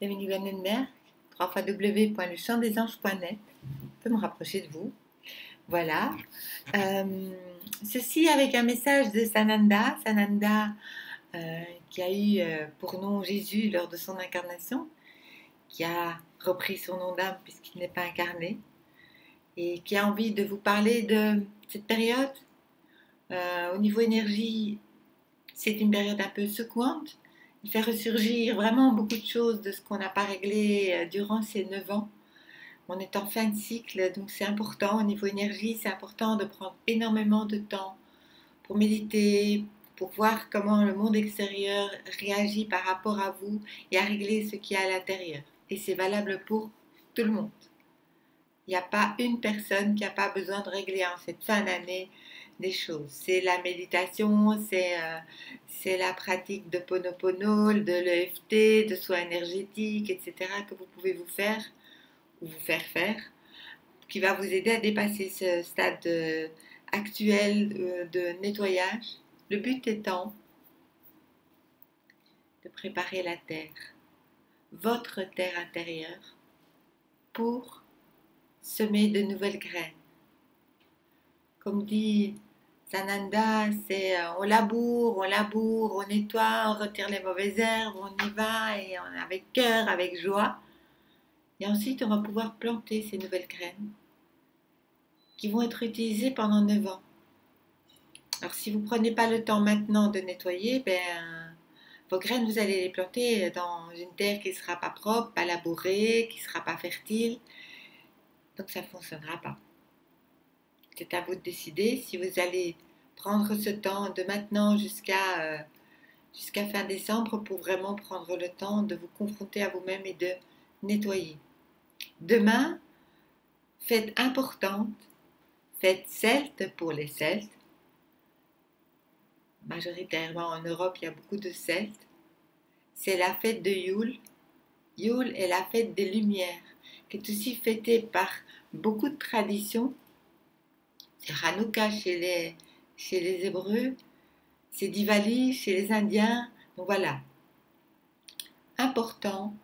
Dominique Vandenberg, www.lechamdesanges.net. Je peux me rapprocher de vous. Voilà. Ceci avec un message de Sananda. Sananda qui a eu pour nom Jésus lors de son incarnation, qui a repris son nom d'âme puisqu'il n'est pas incarné, et qui a envie de vous parler de cette période. Au niveau énergie, c'est une période un peu secouante. Il fait ressurgir vraiment beaucoup de choses de ce qu'on n'a pas réglé durant ces 9 ans. On est en fin de cycle, donc c'est important. Au niveau énergie, c'est important de prendre énormément de temps pour méditer, pour voir comment le monde extérieur réagit par rapport à vous et à régler ce qu'il y a à l'intérieur. Et c'est valable pour tout le monde. Il n'y a pas une personne qui n'a pas besoin de régler en cette fin d'année des choses. C'est la méditation, c'est la pratique de Ponopono, de l'EFT, de soins énergétiques, etc. que vous pouvez vous faire ou vous faire faire, qui va vous aider à dépasser ce stade actuel de nettoyage. Le but étant de préparer la terre, votre terre intérieure, pour semer de nouvelles graines. Comme dit Sananda, c'est on laboure, on nettoie, on retire les mauvaises herbes, on y va et on avec cœur, avec joie. Et ensuite, on va pouvoir planter ces nouvelles graines qui vont être utilisées pendant 9 ans. Alors, si vous ne prenez pas le temps maintenant de nettoyer, vos graines, vous allez les planter dans une terre qui ne sera pas propre, pas labourée, qui ne sera pas fertile. Donc, ça ne fonctionnera pas. C'est à vous de décider si vous allez prendre ce temps de maintenant jusqu'à fin décembre pour vraiment prendre le temps de vous confronter à vous-même et de nettoyer. Demain, fête importante, fête celte pour les Celtes. Majoritairement en Europe, il y a beaucoup de Celtes. C'est la fête de Yule. Yule est la fête des Lumières, qui est aussi fêtée par beaucoup de traditions. C'est Hanouka chez les Hébreux, c'est Diwali chez les Indiens. Donc voilà, important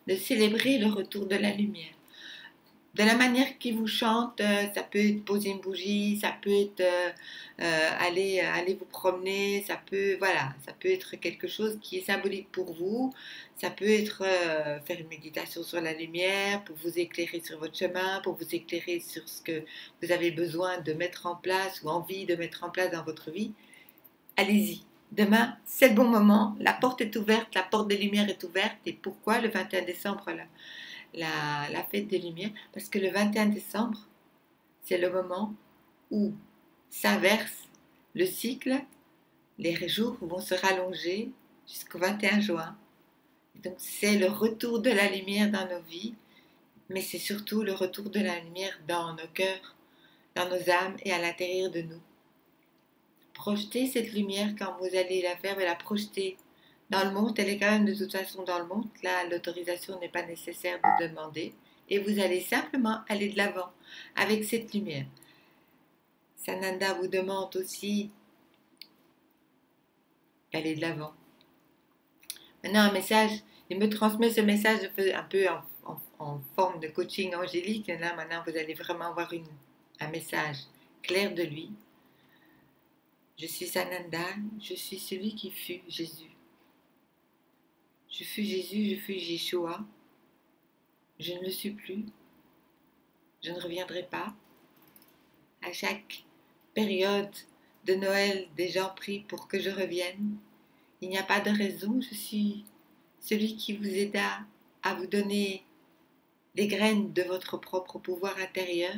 de célébrer le retour de la lumière. De la manière qui vous chante, ça peut être poser une bougie, ça peut être aller vous promener, ça peut être quelque chose qui est symbolique pour vous, ça peut être faire une méditation sur la lumière, pour vous éclairer sur votre chemin, pour vous éclairer sur ce que vous avez besoin de mettre en place ou envie de mettre en place dans votre vie. Allez-y, demain c'est le bon moment, la porte est ouverte, la porte des lumières est ouverte. Et pourquoi le 21 décembre là la fête des Lumières, parce que le 21 décembre, c'est le moment où s'inverse le cycle, les jours vont se rallonger jusqu'au 21 juin. Donc c'est le retour de la lumière dans nos vies, mais c'est surtout le retour de la lumière dans nos cœurs, dans nos âmes et à l'intérieur de nous. Projetez cette lumière quand vous allez la faire, mais la projeter dans le monde, elle est quand même de toute façon dans le monde. Là, l'autorisation n'est pas nécessaire de demander. Et vous allez simplement aller de l'avant avec cette lumière. Sananda vous demande aussi d'aller de l'avant. Maintenant, un message, il me transmet ce message un peu en forme de coaching angélique. Et là, maintenant, vous allez vraiment avoir un message clair de lui. Je suis Sananda, je suis celui qui fut Jésus. Je fus Jésus, je fus Yeshua. Je ne le suis plus. Je ne reviendrai pas. À chaque période de Noël, des gens prient pour que je revienne. Il n'y a pas de raison. Je suis celui qui vous aida à vous donner les graines de votre propre pouvoir intérieur.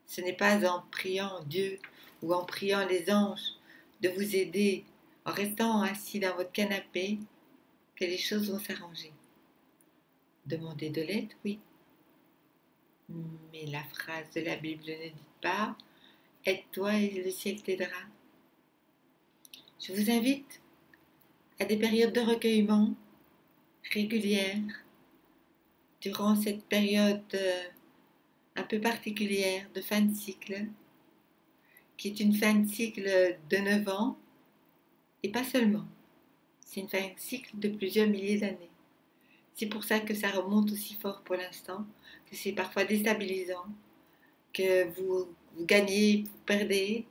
Ce n'est pas en priant Dieu ou en priant les anges de vous aider en restant assis dans votre canapé que les choses vont s'arranger. Demandez de l'aide, oui. Mais la phrase de la Bible ne dit pas « Aide-toi et le ciel t'aidera ». Je vous invite à des périodes de recueillement régulières durant cette période un peu particulière de fin de cycle, qui est une fin de cycle de 9 ans, et pas seulement. C'est un cycle de plusieurs milliers d'années. C'est pour ça que ça remonte aussi fort pour l'instant, que c'est parfois déstabilisant, que vous gagnez, vous perdez.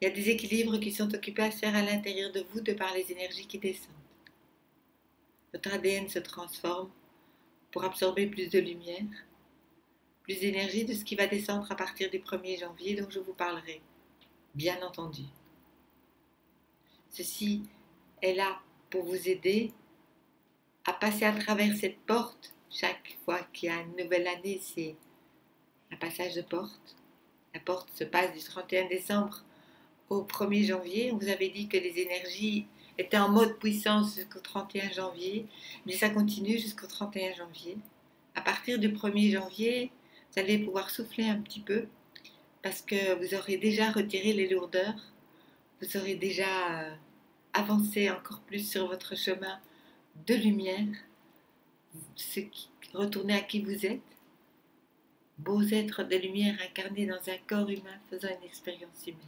Il y a des équilibres qui sont occupés à se faire à l'intérieur de vous de par les énergies qui descendent. Votre ADN se transforme pour absorber plus de lumière, plus d'énergie de ce qui va descendre à partir du 1er janvier dont je vous parlerai, bien entendu. Ceci est là pour vous aider à passer à travers cette porte. Chaque fois qu'il y a une nouvelle année, c'est un passage de porte. La porte se passe du 31 décembre au 1er janvier. On vous avait dit que les énergies étaient en mode puissance jusqu'au 31 janvier, mais ça continue jusqu'au 31 janvier. À partir du 1er janvier, vous allez pouvoir souffler un petit peu parce que vous aurez déjà retiré les lourdeurs, vous aurez déjà avancé encore plus sur votre chemin de lumière, retourner à qui vous êtes, beaux êtres de lumière incarnés dans un corps humain faisant une expérience humaine.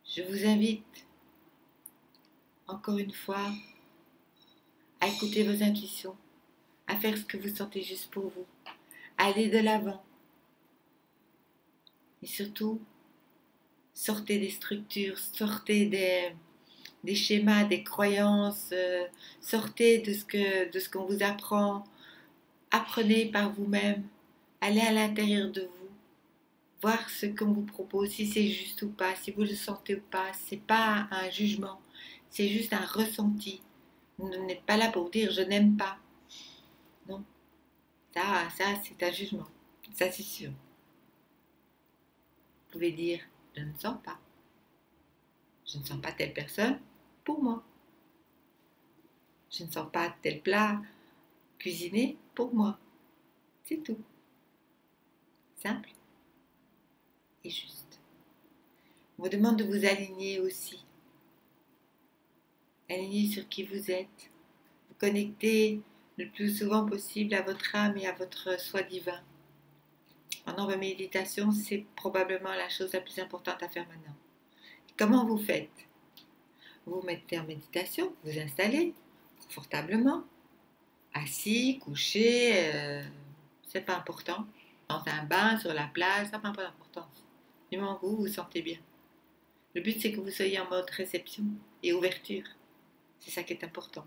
Je vous invite encore une fois à écouter vos intuitions, à faire ce que vous sentez juste pour vous, à aller de l'avant. Et surtout, sortez des structures, sortez des schémas, des croyances, sortez de ce qu'on vous apprend, apprenez par vous-même, allez à l'intérieur de vous, voir ce qu'on vous propose, si c'est juste ou pas, si vous le sentez ou pas. C'est pas un jugement, c'est juste un ressenti. Vous n'êtes pas là pour dire je n'aime pas. Non, ça c'est un jugement, ça c'est sûr. Vous pouvez dire je ne sens pas. Je ne sens pas telle personne pour moi. Je ne sens pas tel plat cuisiné pour moi. C'est tout. Simple et juste. On vous demande de vous aligner aussi. Aligner sur qui vous êtes. Vous connecter le plus souvent possible à votre âme et à votre soi divin. Pendant vos méditations, c'est probablement la chose la plus importante à faire maintenant. Comment vous faites? Vous vous mettez en méditation, vous installez confortablement, assis, couché, c'est pas important. Dans un bain, sur la plage, ça n'a pas d'importance. Du moment que vous vous sentez bien. Le but, c'est que vous soyez en mode réception et ouverture. C'est ça qui est important.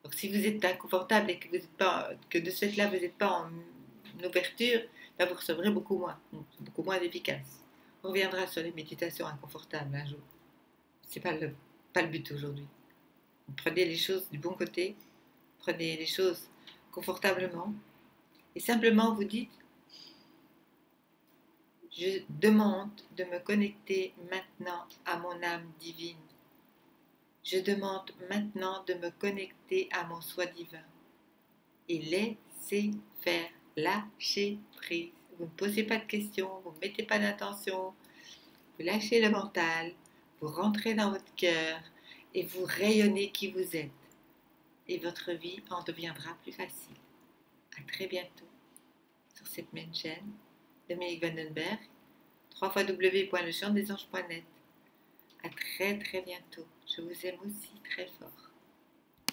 Donc, si vous êtes inconfortable et que de ce fait-là, vous n'êtes pas en ouverture, ben vous recevrez beaucoup moins efficace. On reviendra sur les méditations inconfortables un jour. C'est pas le but aujourd'hui. Prenez les choses du bon côté, prenez les choses confortablement et simplement vous dites je demande de me connecter maintenant à mon âme divine. Je demande maintenant de me connecter à mon soi divin. Et laissez faire, lâchez prise. Vous ne posez pas de questions, vous ne mettez pas d'intention, vous lâchez le mental, vous rentrez dans votre cœur et vous rayonnez qui vous êtes. Et votre vie en deviendra plus facile. À très bientôt sur cette même chaîne. Dominique Vandenberg, www.lechamp-des-anges.net. À très très bientôt. Je vous aime aussi très fort.